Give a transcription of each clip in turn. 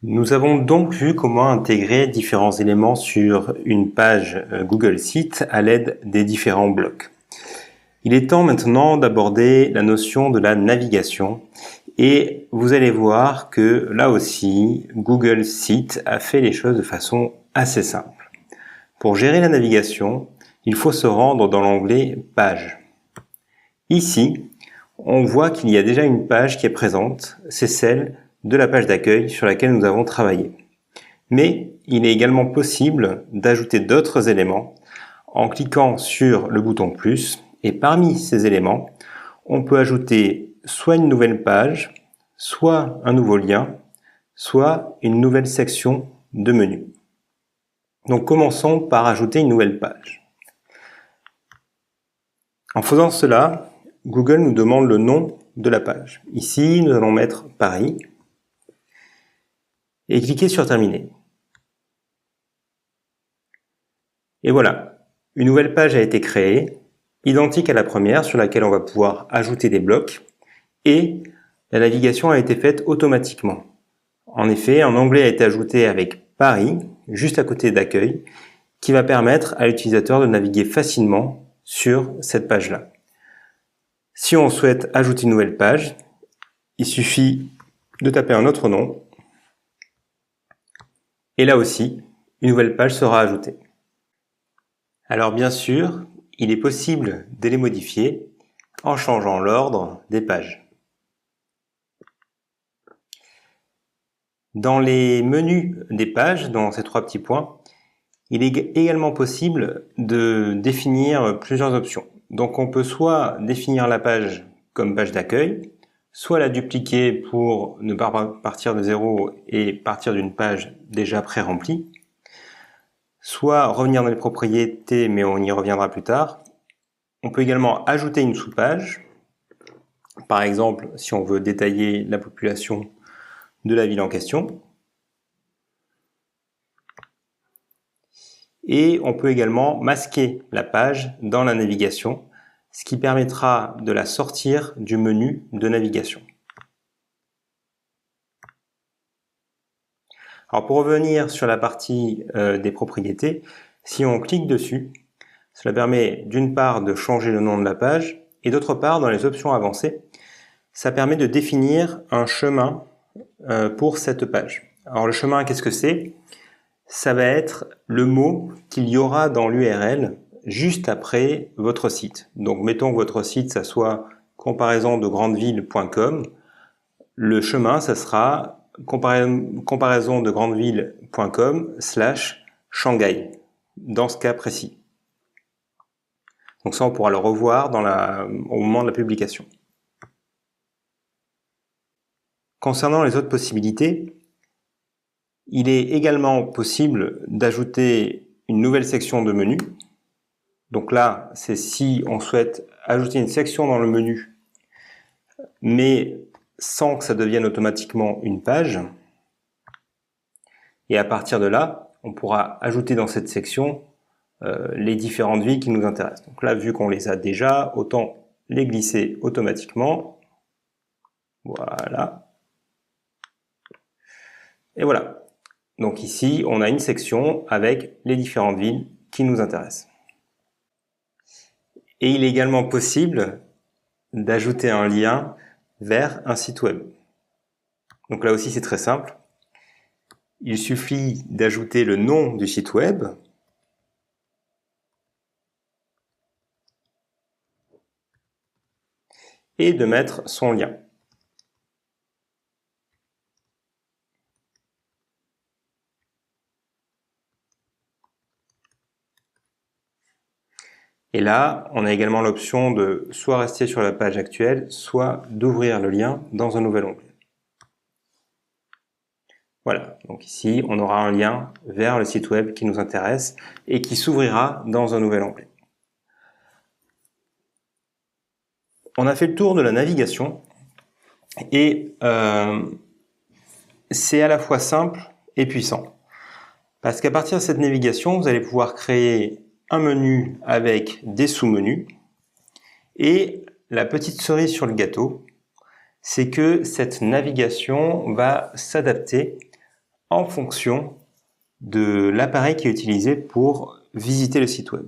Nous avons donc vu comment intégrer différents éléments sur une page Google Sites à l'aide des différents blocs. Il est temps maintenant d'aborder la notion de la navigation et vous allez voir que là aussi, Google Sites a fait les choses de façon assez simple. Pour gérer la navigation, il faut se rendre dans l'onglet Page. Ici, on voit qu'il y a déjà une page qui est présente, c'est celle de la page d'accueil sur laquelle nous avons travaillé. Mais il est également possible d'ajouter d'autres éléments en cliquant sur le bouton plus et parmi ces éléments, on peut ajouter soit une nouvelle page, soit un nouveau lien, soit une nouvelle section de menu. Donc commençons par ajouter une nouvelle page. En faisant cela, Google nous demande le nom de la page. Ici, nous allons mettre Paris et cliquer sur Terminer. Et voilà, une nouvelle page a été créée, identique à la première sur laquelle on va pouvoir ajouter des blocs et la navigation a été faite automatiquement. En effet, un onglet a été ajouté avec Paris, juste à côté d'accueil, qui va permettre à l'utilisateur de naviguer facilement sur cette page-là. Si on souhaite ajouter une nouvelle page, il suffit de taper un autre nom et là aussi, une nouvelle page sera ajoutée. Alors bien sûr, il est possible de les modifier en changeant l'ordre des pages. Dans les menus des pages, dans ces trois petits points, il est également possible de définir plusieurs options. Donc on peut soit définir la page comme page d'accueil, soit la dupliquer pour ne pas partir de zéro et partir d'une page déjà pré-remplie, soit revenir dans les propriétés, mais on y reviendra plus tard. On peut également ajouter une sous-page. Par exemple, si on veut détailler la population de la ville en question. Et on peut également masquer la page dans la navigation, ce qui permettra de la sortir du menu de navigation. Alors pour revenir sur la partie des propriétés, si on clique dessus, cela permet d'une part de changer le nom de la page et d'autre part, dans les options avancées, ça permet de définir un chemin pour cette page. Alors le chemin, qu'est-ce que c'est ? Ça va être le mot qu'il y aura dans l'URL juste après votre site. Donc mettons que votre site, ça soit comparaisondegrandevilles.com. Le chemin, ça sera comparaisondegrandevilles.com/Shanghai, dans ce cas précis. Donc ça, on pourra le revoir au moment de la publication. Concernant les autres possibilités, il est également possible d'ajouter une nouvelle section de menu. Donc là, c'est si on souhaite ajouter une section dans le menu, mais sans que ça devienne automatiquement une page. Et à partir de là, on pourra ajouter dans cette section les différentes villes qui nous intéressent. Donc là, vu qu'on les a déjà, autant les glisser automatiquement. Voilà. Et voilà. Donc ici, on a une section avec les différentes villes qui nous intéressent. Et il est également possible d'ajouter un lien vers un site web. Donc là aussi, c'est très simple. Il suffit d'ajouter le nom du site web. Et de mettre son lien. Et là, on a également l'option de soit rester sur la page actuelle, soit d'ouvrir le lien dans un nouvel onglet. Voilà, donc ici, on aura un lien vers le site web qui nous intéresse et qui s'ouvrira dans un nouvel onglet. On a fait le tour de la navigation et c'est à la fois simple et puissant. Parce qu'à partir de cette navigation, vous allez pouvoir créer un menu avec des sous-menus. Et la petite cerise sur le gâteau, c'est que cette navigation va s'adapter en fonction de l'appareil qui est utilisé pour visiter le site web.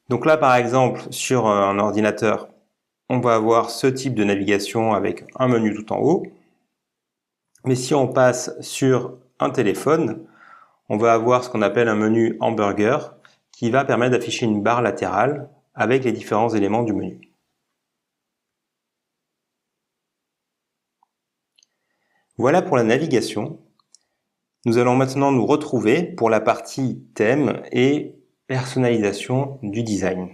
Donc là, par exemple, sur un ordinateur, on va avoir ce type de navigation avec un menu tout en haut. Mais si on passe sur un téléphone, on va avoir ce qu'on appelle un menu hamburger qui va permettre d'afficher une barre latérale avec les différents éléments du menu. Voilà pour la navigation. Nous allons maintenant nous retrouver pour la partie thème et personnalisation du design.